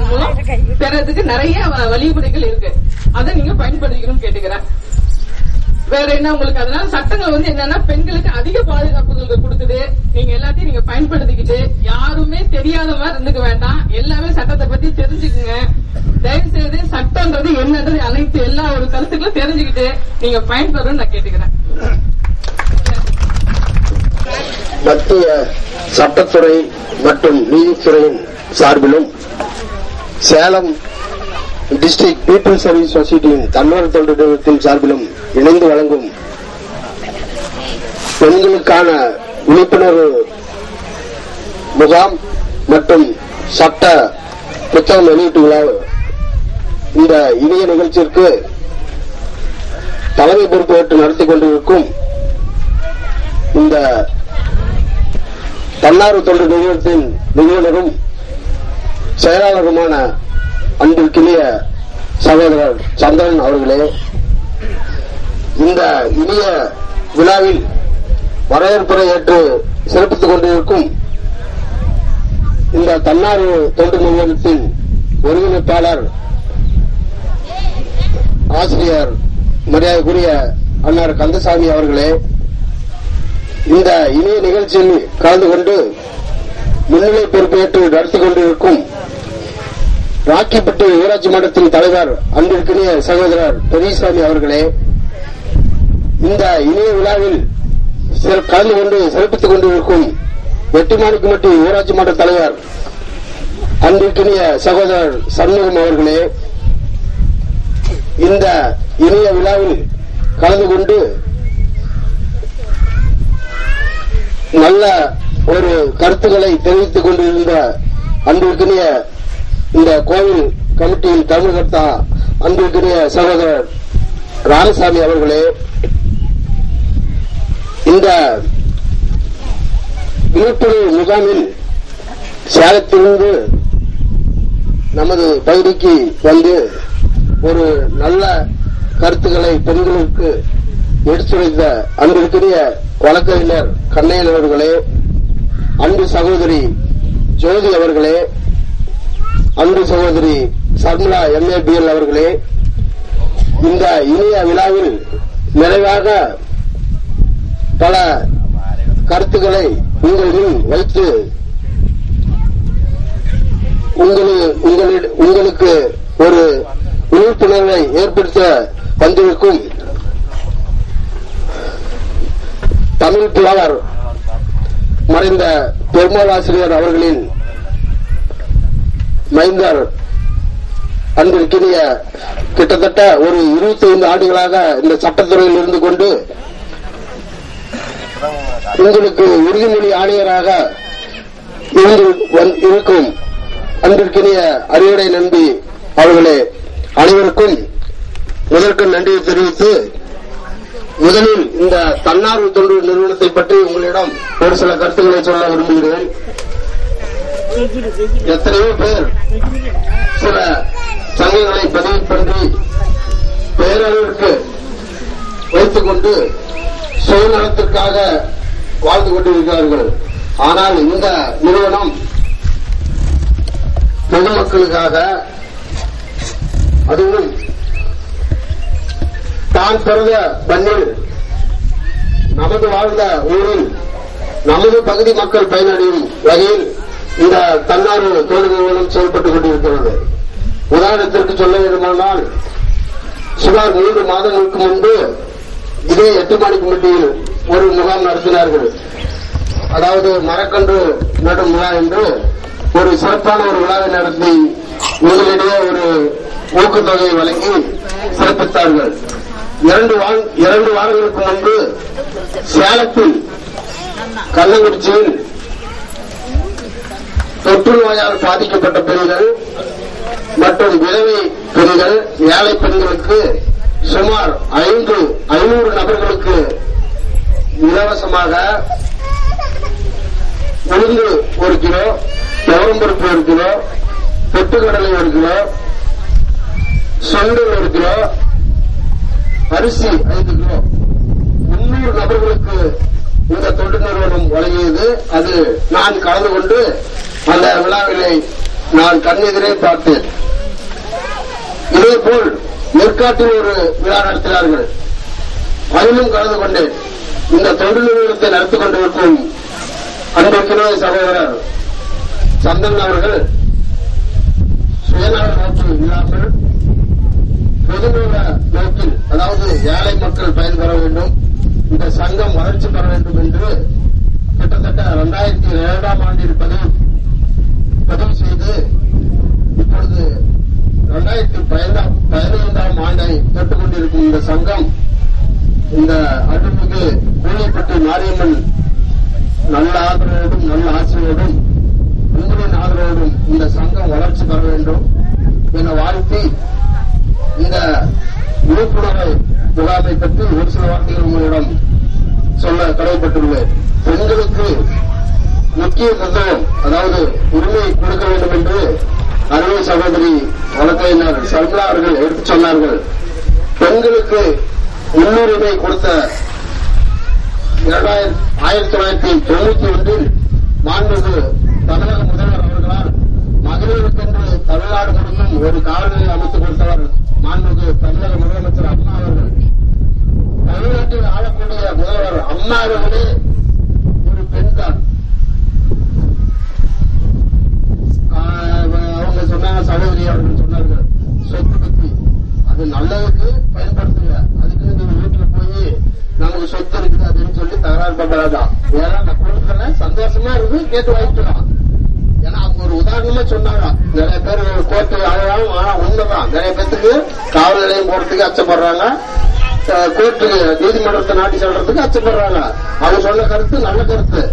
மூலம் பெறதுக்கு நிறைய வழிமுறைகள் இருக்கு. அதை நீங்க பயன்படுத்திக்கணும் கேட்டுக்கிறேன். வேற என்ன உங்களுக்கு அதனால சட்டங்கள் என்னன்னா பெண்களுக்கு அதிக பாதுகாப்புகள் கொடுக்குது. நீங்க எல்லாத்தையும் நீங்க பயன்படுத்திக்கிட்டு யாருமே தெரியாத மாதிரி இருந்துக்க வேண்டாம். எல்லாமே சட்டத்தை பத்தி தெரிஞ்சுக்குங்க. தயவு செய்து சட்டம்ன்றது என்னன்றது அனைத்து எல்லா ஒரு கருத்துக்களும் தெரிஞ்சுக்கிட்டு நீங்க பயன்பெறும் நான் கேட்டுக்கிறேன். மத்திய சட்டத்துறை மற்றும் நீதித்துறையின் சார்பிலும் சேலம் டிஸ்ட்ரிக்ட் பீப்புள் சர்வீஸ் சொசைட்டியின் தன்னார்வ தொண்டு நிறுவனத்தின் சார்பிலும் இணைந்து வழங்கும் பெண்களுக்கான விழிப்புணர்வு முகாம் மற்றும் சட்ட புத்தகம் வெளியீட்டு விழா இந்த இனிய நிகழ்ச்சிக்கு தலைமை பொறுப்பேற்று நடத்தி கொண்டிருக்கும் இந்த தன்னார்வ தொண்டு நிறுவனத்தின் நிறுவனரும் செயலாளருமான அன்பிற்கினிய சகோதரர் சந்திரன் அவர்களே, இந்த இனிய விழாவில் வரவேற்புரை ஏற்று சிறப்பித்துக் கொண்டிருக்கும் இந்த தன்னார்வ தொண்டு நிறுவனத்தின் ஒருங்கிணைப்பாளர் ஆசிரியர் மரியாதைக்குரிய அன்னார் கந்தசாமி அவர்களே, இந்த இனிய நிகழ்ச்சியில் கலந்து கொண்டு முன்னிலை பொறுப்பேற்று நடத்தி கொண்டிருக்கும் ராக்கிப்பட்டி ஊராட்சி மன்றத்தின் தலைவர் அன்பிற்கினிய சகோதரர் பெரியசாமி அவர்களே, இந்த இனிய விழாவில் கலந்து கொண்டு சிறப்பித்துக் கொண்டிருக்கும் வெட்டிமாணிக்குமட்டி ஊராட்சி மன்ற தலைவர் அன்பிற்கினிய சகோதரர் சண்முகம் அவர்களே, இந்த இனிய விழாவில் கலந்து கொண்டு நல்ல ஒரு கருத்துக்களை தெரிவித்துக் கொண்டிருந்த அன்பிற்கினிய இந்த கோவில் கமிட்டியின் தமிழகத்தா அன்பிற்கினிய சகோதரர் ராமசாமி அவர்களே, இந்த விழிப்புணர்வு முகாமில் சேலத்திலிருந்து நமது பகுதிக்கு வந்து ஒரு நல்ல கருத்துக்களை பெண்களுக்கு எடுத்துரைத்த அன்பிற்குரிய வழக்கறிஞர் கண்ணையன் அவர்களே, அன்பு சகோதரி ஜோதி அவர்களே, அன்பு சகோதரி சர்மிளா MABL அவர்களே, இந்த இனிய விழாவில் நிறைவாக பல கருத்துக்களை உங்களிடம் வைத்து உங்களுக்கு ஒரு விழிப்புணர்வை ஏற்படுத்த வந்திருக்கும் தமிழ் புலவர் மறைந்த பெருமாள் ஆசிரியர் அவர்களின் மைந்தர் அன்பிற்கினிய கிட்டத்தட்ட ஒரு 25 ஆண்டுகளாக இந்த சட்டத்துறையில் இருந்து கொண்டு உங்களுக்கு உறுதிமொழி ஆணையராக இருக்கும் அன்பிற்கினிய அரியடை நம்பி அவர்களே, அனைவருக்கும் முதற்கு நன்றியை தெரிவித்து முதலில் இந்த தன்னார்வ தொண்டு நிறுவனத்தை பற்றி உங்களிடம் ஒரு சில கருத்துக்களை சொல்ல விரும்புகிறேன். எத்தனையோ பேர் சில சங்கங்களை பதிவு பண்ணி பேரளவிற்கு வைத்துக் கொண்டு சுயநலத்திற்காக வாழ்ந்து கொண்டிருக்கிறார்கள். ஆனால் இந்த நிறுவனம் பொதுமக்களுக்காக, அதுவும் தான் பிறந்த மண்ணில் நமது வாழ்ந்த ஊரில் நமது பகுதி மக்கள் பயனடையும் வகையில் இந்த தன்னார்வ தொண்டு நிறுவனம் செயல்பட்டுக் கொண்டிருக்கிறது. உதாரணத்திற்கு சொல்ல வேண்டுமானால் சுமார் 3 மாதங்களுக்கு முன்பு இதே எட்டுமாணிக்குமட்டியில் ஒரு முகாம் நடத்தினார்கள். அதாவது மரக்கன்று நடும் விழா என்று ஒரு சிறப்பான ஒரு விழாவை நடத்தி உங்களிடையே ஒரு ஊக்கத்தொகையை வழங்கி சிறப்பித்தார்கள். 2 வாரங்களுக்கு முன்பு சேலத்தில் கள்ளக்குறிச்சியில் தொற்று நோயால் பாதிக்கப்பட்ட பெண்கள் மற்றும் விதவை பெண்கள், ஏழை பெண்களுக்கு சுமார் 500 நபர்களுக்கு இலவசமாக உளுந்து 1 கிலோ, துவரம்பருப்பு 1 கிலோ, பொட்டுக்கடலை 1 கிலோ, சுண்டல் 1 கிலோ, அரிசி 5 கிலோ 300 நபர்களுக்கு இந்த தொண்டு நிறுவனம் வழங்கியது. அது நான் கலந்து கொண்டு அந்த விழாவினை நான் கண்ணெதிரே பார்த்தேன். இதேபோல் ஏற்காட்டில் ஒரு விழா நடத்தினார்கள். அதிலும் கலந்து கொண்டேன். இந்த தொண்டு நிறுவனத்தை நடத்திக் கொண்டிருக்கும் அன்புக்கிற சகோதரர் சந்தன் அவர்கள் சுயநல நோக்கில் இல்லாமல் பொதுநல நோக்கில், அதாவது ஏழை மக்கள் பயன்பெற வேண்டும், இந்த சங்கம் வளர்ச்சி பெற வேண்டும் என்று கிட்டத்தட்ட 2007ஆம் ஆண்டில் பதிவு செய்து இப்பொழுது 2015ஆம் ஆண்டை தொட்டுக் கொண்டிருக்கும் இந்த சங்கம் இந்த அருள்மிகு கூலிப்பட்டு மாரியம்மன் நல்ல ஆதரவோடும் நல்ல ஆசையோடும் உங்களின் ஆதரவோடும் இந்த சங்கம் வளர்ச்சி பெற வேண்டும் என வாழ்த்தி இந்த விழிப்புணர்வு முகாமை பற்றி ஒரு சில வார்த்தைகள் உங்களிடம் சொல்ல கடமைப்பட்டுள்ளேன். பெண்களுக்கு முக்கிய தத்துவம், அதாவது உரிமை கொடுக்க வேண்டும் என்று அருமை சகோதரி வழக்கறிஞர் சர்மிளா அவர்கள் எடுத்துச் சொன்னார்கள். பெண்களுக்கு முன்னுரிமை கொடுத்த 1991 மாண்புமிகு தமிழக முதல்வர் அவர்களால் மகளிருக்கென்று தமிழ்நாடு முழுவதும் ஒரு காவல்நிலையம் அமைத்துக் கொடுத்தவர் மாண்புமிகு தமிழக முதலமைச்சர் அம்மா அவர்கள். தமிழ்நாட்டில் ஆளக்கூடிய முதல்வர் அம்மா அவர்களே ஒரு பெண் தான். அவங்க சொன்னாங்க, சகோதரி அவர்கள் சொன்னார்கள், சொத்து பத்தி அது நல்லதுக்கு பயன்படுத்துங்க, அதுக்கு நீங்க வீட்டுல போய் நமக்கு சொத்து இருக்குது அப்படின்னு சொல்லி தகராறு பண்றதான். ஏன்னா அந்த குடும்பத்துல சந்தோஷமா இருந்து கேட்டு வாங்கிக்கலாம். ஏன்னா அவங்க ஒரு உதாரணமா சொன்னாங்க. நிறைய பேர் கோர்ட்டு ஆகலாம், ஆனா உண்மைதான் நிறைய பேருக்கு காவல் நிலையம் போறதுக்கு அச்சப்படுறாங்க, கோர்ட்டுக்கு நீதிமன்றத்தை நாட்டி செல்றதுக்கு அச்சப்படுறாங்க. அவங்க சொன்ன கருத்து நல்ல கருத்து.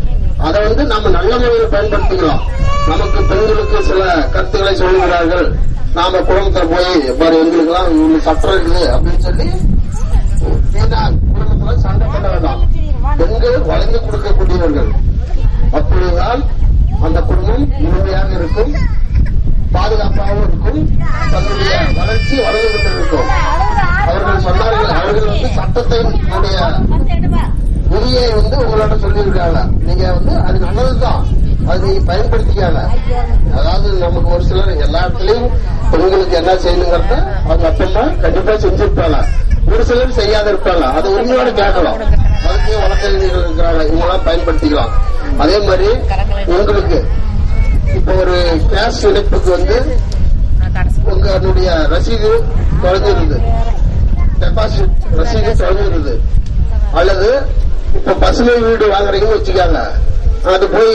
அதை நம்ம நல்ல முறையில் பயன்படுத்திக்கலாம். நமக்கு பெண்களுக்கு சில கருத்துக்களை சொல்லுகிறார்கள். நாம குடும்பத்துல போய் பாரு எங்களுக்கு எல்லாம் சட்டம் இருக்குது அப்படின்னு சொல்லி குடும்பத்துல சண்டை பண்ண வேண்டாம். பெண்கள் வழங்கி கொடுக்கக்கூடியவர்கள். அப்படிதான் அந்த குடும்பம் முழுமையாக இருக்கும், பாதுகாப்பாகவும் இருக்கும், தன்னுடைய வளர்ச்சி வளர்ந்து கொண்டிருக்கும். அவர்கள் சொன்னார்கள், அவர்கள் சட்டத்தினுடைய விதியை உங்களோட சொல்லியிருக்காங்க. நீங்க அது நல்லதுதான், அது நீங்க பயன்படுத்திக்காங்க. அதாவது நமக்கு ஒரு சிலர் எல்லா இடத்துலயும் பெண்களுக்கு என்ன செய்யணுங்கிறத அவங்க அப்பமா கண்டிப்பா செஞ்சிருப்பாங்க. ஒரு சிலர் செய்யாத இருப்பாங்க. அது உண்மையோட கேட்கலாம். அதுக்கு வழக்கறிஞர்கள் இருக்கிறாங்க, இவங்கெல்லாம் பயன்படுத்திக்கலாம். அதே மாதிரி உங்களுக்கு இப்ப ஒரு கேஸ் இணைப்புக்கு உங்களுடைய ரசீது குறைஞ்சிருது, டெபாசிட் ரசீது குறைஞ்சிருது, அல்லது இப்ப பசுமை வீடு வாங்குறீங்கன்னு வச்சுக்காங்க. அது போய்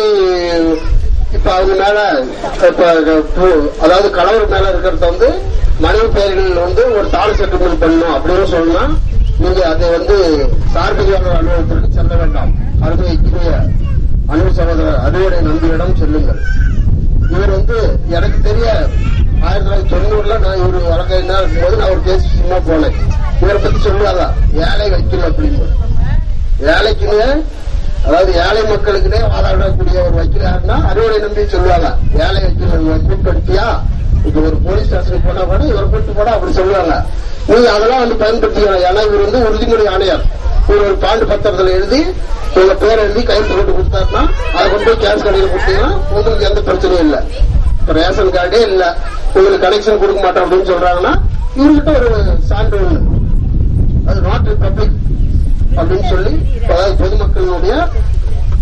இப்ப அவங்க மேல அதாவது கணவர் மேல இருக்கிறத மனைவி பெயர்கள் ஒரு தாலி செட்டில்மெண்ட் பண்ணணும் அப்படின்னு சொன்னா நீங்க அதை சார்பிரியாளர் அலுவலகத்திற்கு செல்ல வேண்டாம். அனுபவிக்கிற அன்பு சகோதரர் அறுவடை நம்பியிடம் செல்லுங்கள். இவர் எனக்கு தெரிய 1990 நான் இவர் வழக்கறிஞர் இருக்கும்போது நான் ஒரு கேஸ் சும்மா போனேன். இவரை பத்தி சொல்லுவாங்க, ஏழை வைக்கல அப்படின்னு. ஏழைக்குன்னு, அதாவது ஏழை மக்களுக்குன்னே வாதாடக்கூடிய ஒரு வக்கீல் யாருன்னா அறுவடை நம்பி சொல்லுவாங்க. ஏழை வக்கீல் கூட்டடித்தியா, இப்ப ஒரு போலீஸ் ஸ்டேஷனுக்கு போனா கூட இவர் கூட்டு போனா அப்படி சொல்லுவாங்க. நீங்க அதெல்லாம் பயன்படுத்திக்கலாம். ஏன்னா இவர் உறுதிமொழி ஆணையர். இவர் ஒரு பாண்டு பத்திரத்துல எழுதி உங்க பேர் எழுதி கையெழுத்து போட்டு கொடுத்தாருன்னா அதை கொண்டு போய் கேஸ் கடையில் கொடுத்தீங்கன்னா உங்களுக்கு எந்த பிரச்சனையும் இல்லை. இப்ப ரேஷன் கார்டே இல்ல, உங்களுக்கு கனெக்ஷன் கொடுக்க மாட்டோம் அப்படின்னு சொல்றாங்கன்னா இவர்கிட்ட ஒரு சான்று ஒண்ணு, அது நாட் ரிபப்ளிக் அப்படின்னு சொல்லி, அதாவது பொதுமக்களுடைய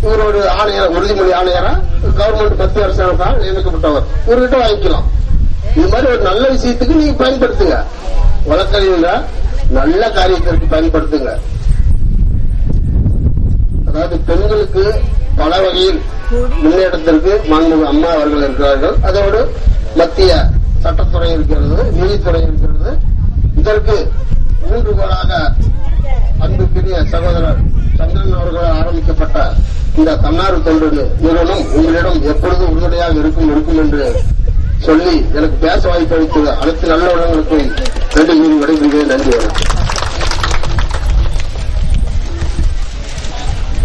இவரோட ஆணையர், உறுதிமொழி ஆணையரா கவர்மெண்ட் மத்திய அரசாங்கத்தால் நியமிக்கப்பட்டவர், இவர்கிட்ட வாங்கிக்கலாம். இது மாதிரி ஒரு நல்ல விஷயத்துக்கு நீங்க பயன்படுத்துங்க. வழக்கறிஞர் நல்ல காரியத்திற்கு பயன்படுத்துங்க. அதாவது பெண்களுக்கு பல வகையில் முன்னேற்றத்திற்கு மாண்புமிகு அம்மா அவர்கள் இருக்கிறார்கள். அதோடு மத்திய சட்டத்துறை இருக்கிறது, நீதித்துறை இருக்கிறது. இதற்கு ஊன்றுகோலாக அன்புக்குரிய சகோதரர் சந்திரன் அவர்களால் ஆரம்பிக்கப்பட்ட இந்த தன்னார்வ தொண்டு நிறுவனம் உங்களிடம் எப்பொழுதும் உறுதுணையாக இருக்கும் என்று சொல்லி எனக்கு பேச வாய்ப்பு அளித்தது அனைத்து நல்ல உணவுகளுக்கும் நன்றி கூறி விடைபெறுகிறேன். நன்றி.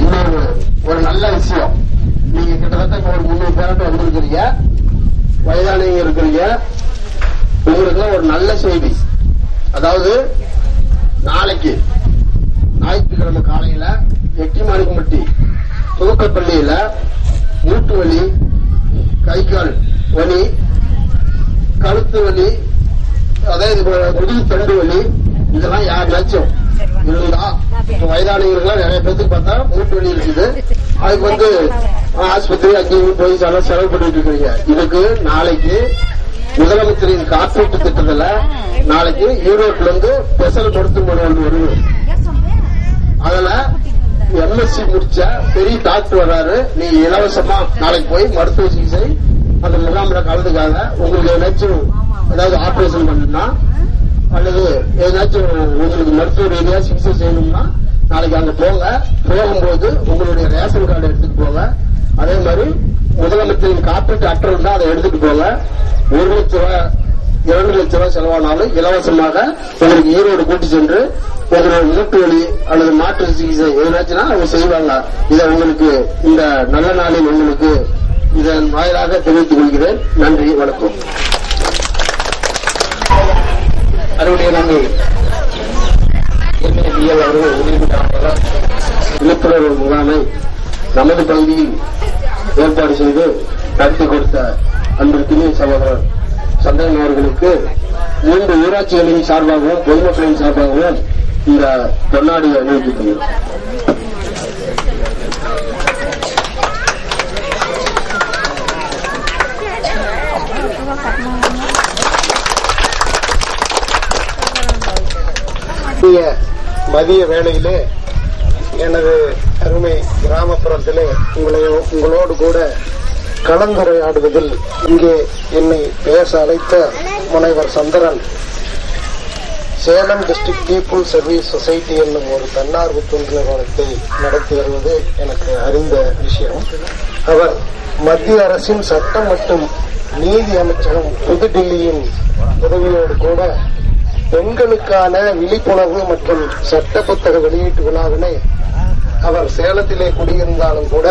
இன்னொரு ஒரு நல்ல விஷயம், நீங்க கிட்டத்தட்ட ஒரு 300 பேர்கிட்ட வந்திருக்கிறீங்க, வயதானவங்க இருக்கிறீங்க. உங்களுக்கு ஒரு நல்ல செய்தி, அதாவது நாளைக்கு ஞாயிற்றுக்கிழமை காலையில எட்டிமாணிக்கம்பட்டி துவக்கப்பள்ளியில மூட்டு வலி, கை கால் வலி, கழுத்து வலி, அதாவது முதுகு தண்டு வலி, இதெல்லாம் யாருனாச்சும் இருந்தா வயதானவர்கள் நிறைய பேருக்கு பார்த்தா மூட்டு வலி இருக்குது. அதுக்கு ஆஸ்பத்திரி அங்கேயும் போய் செலவு பண்ணிட்டு இருக்கிறீங்க. இதுக்கு நாளைக்கு முதலமைச்சரின் காப்பீட்டு திட்டத்துல நாளைக்கு ஈரோட்ல இருந்து ஸ்பெஷல் மருத்துவமனை ஒன்று வருது. அதுல எம்எஸ்சி முடிச்ச பெரிய டாக்டர் வர்றாரு. நீங்க இலவசமா நாளைக்கு போய் மருத்துவ சிகிச்சை அந்த முகாமில் கலந்துக்காக. உங்களுக்கு ஏதாச்சும் ஏதாவது ஆபரேஷன் பண்ணணும்னா அல்லது ஏதாச்சும் உங்களுக்கு மருத்துவ ரீதியா சிகிச்சை செய்யணும்னா நாளைக்கு அங்க போங்க. போகும்போது உங்களுடைய ரேஷன் கார்டு எடுத்துட்டு போங்க. அதே மாதிரி முதலமைச்சரின் காப்பீட்டு அட்டை இருந்தா அதை எடுத்துட்டு போங்க. 1 லட்ச ரூபாய் 2 லட்ச ரூபாய் செலவானாலும் இலவசமாக உங்களுக்கு ஈரோடு கூட்டி சென்று உங்களுடைய மூட்டு வலி அல்லது மாற்று சிகிச்சை எதுனாச்சுன்னா அவங்க செய்வாங்க. இதை உங்களுக்கு இந்த நல்ல நாளில் உங்களுக்கு இதன் வாயிலாக தெரிவித்துக் கொள்கிறேன். நன்றி, வணக்கம். அறுவடைய நன்றி எம்ஏபிஎல் அவர்கள் வெளியிட்ட விழிப்புணர்வு முகாமை நமது பகுதியில் ஏற்பாடு செய்து நடத்தி கொடுத்த அன்பிற்குரிய சகோதரர் சந்திரன் அவர்களுக்கு 3 ஊராட்சிகளின் சார்பாகவும் பொதுமக்களின் சார்பாகவும் இந்த பொன்னாடியை அணிவித்துள்ளது. மதிய வேளையிலே எனது அருமை கிராமப்புறத்திலே உங்களோடு கூட கலந்துரையாடுவதில் இங்கே என்னை பேச அழைத்த முனைவர் Chandran Salem district people service society என்னும் ஒரு தன்னார்வ தொண்டு நிறுவனத்தை நடத்தி வருவது எனக்கு அறிந்த விஷயம். அவர் மத்திய அரசின் சட்டம் மற்றும் நீதி அமைச்சகம் புதுடில்லியின் உதவியோடு கூட பெண்களுக்கான விழிப்புணர்வு மற்றும் சட்ட புத்தக வெளியீட்டு விழாவினை அவர் சேலத்திலே குடியிருந்தாலும் கூட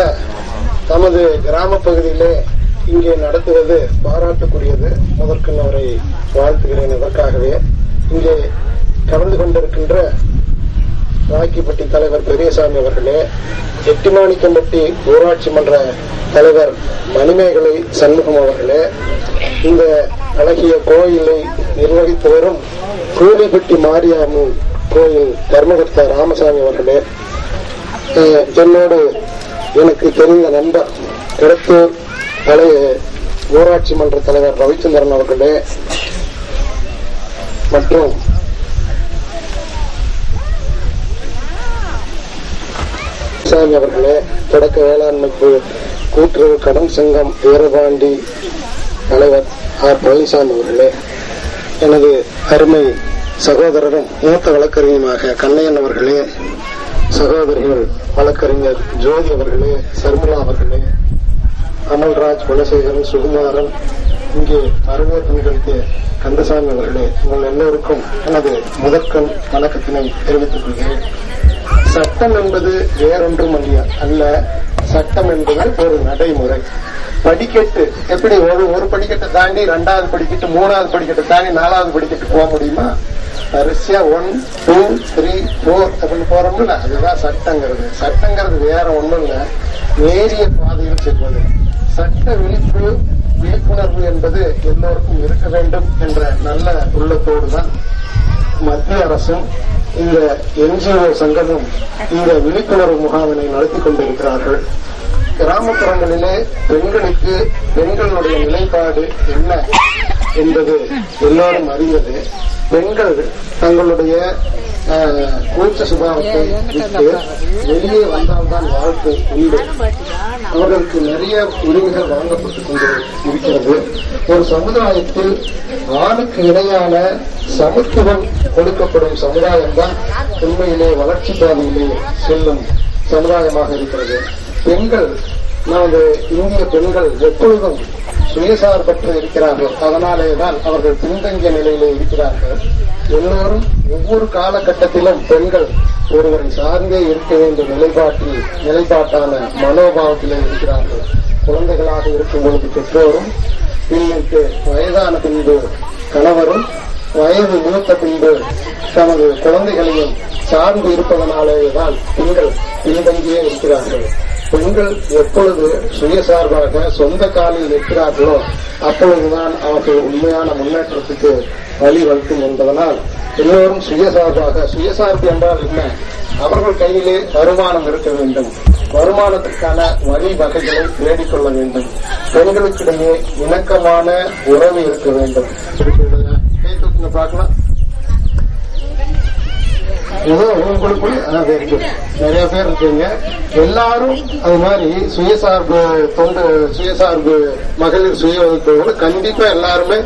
தமது கிராம பகுதியிலே இங்கே நடத்துவது பாராட்டுக்குரியது. முதற்கு அவரை வாழ்த்துகிறேன். அதற்காகவே இங்கே கலந்து கொண்டிருக்கின்ற வாக்கிப்பட்டி தலைவர் பெரியசாமி அவர்களே, எட்டிமாணிக்கம்பட்டி ஊராட்சி மன்ற தலைவர் மணிமேகலை சண்முகம் அவர்களே, இந்த அழகிய கோயிலை நிர்வகித்து வரும் கூலிப்பட்டி மாரியம்மன் கோயில் தர்மகர்த்தா ராமசாமி அவர்களே, என்னோடு எனக்கு தெரிந்த நண்பர் கிடத்தூர் பழைய ஊராட்சி மன்ற தலைவர் ரவிச்சந்திரன் அவர்களே மற்றும் சாமி அவர்களே, தொடக்க வேளாண்மை கூட்டுறவு கடன் சங்கம் வீரபாண்டி தலைவர் ஆர் பழனிசாமி அவர்களே, எனது அருமை சகோதரரும் மூத்த வழக்கறிஞருமாக கண்ணையன் அவர்களே, சகோதரிகள் வழக்கறிஞர் ஜோதி அவர்களே, சர்மிளா அவர்களே, அமல்ராஜ், குலசேகரன், சுகுமாரன், இங்கே வரவேற்பு நிகழ்த்திய கந்தசாமி அவர்களே, உங்கள் எல்லோருக்கும் எனது முதற்கண் வணக்கத்தினை தெரிவித்துக் கொள்கிறேன். சட்டம் என்பது வேறொன்றும் அல்ல. சட்டம் என்பது ஒரு நடைமுறை. படிக்கட்டு எப்படி ஒரு படிக்கட்டை தாண்டி 2வது படிக்கட்டு 3வது படிக்கட்டை தாண்டி 4வது படிக்கட்டு போக முடியுமா? வரிசையா 1, 2, 3, 4 அப்படின்னு போறோம்ல, அதுதான் சட்டங்கிறது. சட்டங்கிறது வேற ஒண்ணும் இல்ல, நேரிய பாதையில் செல்வது. சட்ட விழிப்புணர்வு என்பது எல்லோருக்கும் இருக்க வேண்டும் என்ற நல்ல உள்ளத்தோடு தான் மத்திய அரசும் இந்த என்ஜிஓ சங்கமும் இந்த விழிப்புணர்வு முகாமினை நடத்தி கொண்டிருக்கிறார்கள். கிராமப்புறங்களிலே பெண்களுடைய நிலைப்பாடு என்ன என்பது எல்லோரும் அறிந்தது. பெண்கள் தங்களுடைய கூச்ச சுபாவத்தை விட்டு வெளியே வந்தால்தான் வாழ்க்கை உண்டு. அவர்களுக்கு நிறைய உரிமைகள் வழங்கப்பட்டுக் கொண்டு இருக்கிறது. ஒரு சமுதாயத்தில் ஆணுக்கு இணையான சமத்துவம் கொடுக்கப்படும் சமுதாயம் தான் உண்மையிலே வளர்ச்சி பாதையிலே செல்லும் சமுதாயமாக இருக்கிறது. பெண்கள், நமது இந்திய பெண்கள் எப்பொழுதும் சுயசார்பற்று இருக்கிறார்கள். அதனாலேதான் அவர்கள் பின்தங்கிய நிலையிலே இருக்கிறார்கள். எல்லோரும் ஒவ்வொரு காலகட்டத்திலும் பெண்கள் ஒருவரை சார்ந்தே இருக்க வேண்டிய நிலைப்பாட்டான மனோபாவத்திலே இருக்கிறார்கள். குழந்தைகளாக இருக்கும் பொழுது பெற்றோரும், பின்னுக்கு வயதான பின்பு கணவரும், வயது மூத்த பின்பு தமது குழந்தைகளையும் சார்ந்து இருப்பதனாலேதான் பெண்கள் பின்தங்கியே இருக்கிறார்கள். பெண்கள் எப்பொழுது சுயசார்பாக சொந்த காலில் நிற்கிறார்களோ அப்பொழுதுதான் அவர்கள் உண்மையான முன்னேற்றத்துக்கு வழிவகுக்கும் என்பதனால் எல்லோரும் சுயசார்பு என்றால் என்ன? அவர்கள் கையிலே வருமானம் இருக்க வேண்டும். வருமானத்திற்கான வழிவகைகளை தேடிக்கொள்ள வேண்டும். பெண்களுக்கிடையே இணக்கமான உறவு இருக்க வேண்டும். பார்க்கலாம். ஏதோ உங்களுக்குள் நிறைய பேர் இருக்கீங்க. எல்லாரும் அது மாதிரி சுயசார்பு மகளிர் சுய உதவித்தோடு கண்டிப்பா எல்லாருமே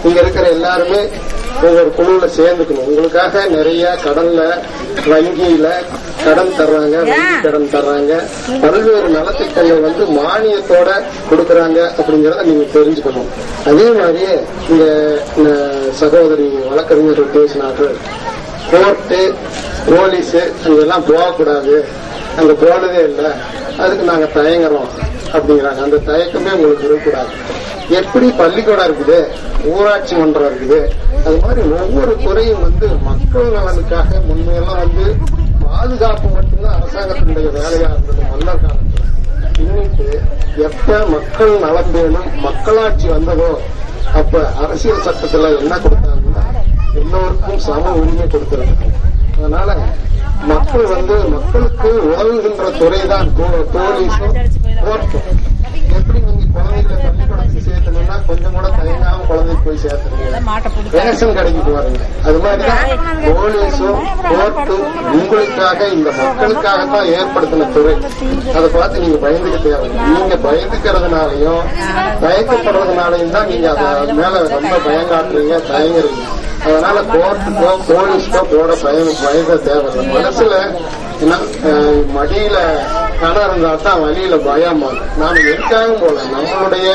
இங்க இருக்கிற எல்லாருமே ஒவ்வொரு குழுவுல சேர்ந்துக்கணும். உங்களுக்காக நிறைய கடன்ல வங்கியில கடன் தர்றாங்க, வங்கி கடன் தர்றாங்க, பல்வேறு நலத்திட்டங்கள் மானியத்தோட கொடுக்கறாங்க அப்படிங்கறத நீங்க தெரிஞ்சுக்கணும். அதே மாதிரியே இந்த சகோதரி வழக்கறிஞர்கள் பேசினார்கள், கோர்ட்டு போலீஸ் அங்கெல்லாம் போகக்கூடாது, அங்க போனதே இல்லை, அதுக்கு நாங்க தயங்குறோம் அப்படிங்கிறாங்க. அந்த தயக்கமே உங்களுக்கு இருக்கக்கூடாது. எப்படி பள்ளிக்கூடம் இருக்குது, ஊராட்சி மன்றம் இருக்குது, அது மாதிரி ஒவ்வொரு துறையும் மக்கள் நலனுக்காக முன்மையெல்லாம் பாதுகாப்பு மட்டும்தான் அரசாங்கத்தினுடைய வேலையா இருந்தது மன்னர் காலத்துல. இன்னைக்கு எப்ப மக்கள் நலம் வேணும், மக்களாட்சி வந்ததோ அப்ப அரசியல் சட்டத்துல என்ன கொடுத்தாங்கன்னா எல்லோருக்கும் சம உரிமை கொடுக்கிறாங்க. அதனால மக்கள் மக்களுக்கு உதவுகின்ற துறைதான் போலீஸும் கோர்ட்டும். எப்படி நீங்க குழந்தைகளை பள்ளிக்கூடத்துக்கு சேர்த்தணும்னா கொஞ்சம் கூட தயங்காம குழந்தைக்கு போய் சேர்த்துருங்க, ரேஷன் கடைக்கு போறீங்க. அது மாதிரிதான் போலீஸும் கோர்ட்டும் உங்களுக்காக இந்த மக்களுக்காகத்தான் ஏற்படுத்தின துறை. அதை பார்த்து நீங்க பயந்துக்க தேவையில்லை. நீங்க பயந்துக்கிறதுனாலையும் தயக்கப்படுறதுனாலையும் தான் நீங்க அது மேல ரொம்ப பயங்காட்டுறீங்க, தயங்குறீங்க. அதனால கோர்ட்டுக்கோ போலீஸ்க்கோ போட பயங்க தேவையில்லை. மனசுல மடியில கணம் இருந்தா தான் வழியில பயம். நாம எதுக்காகவும் போல நம்மளுடைய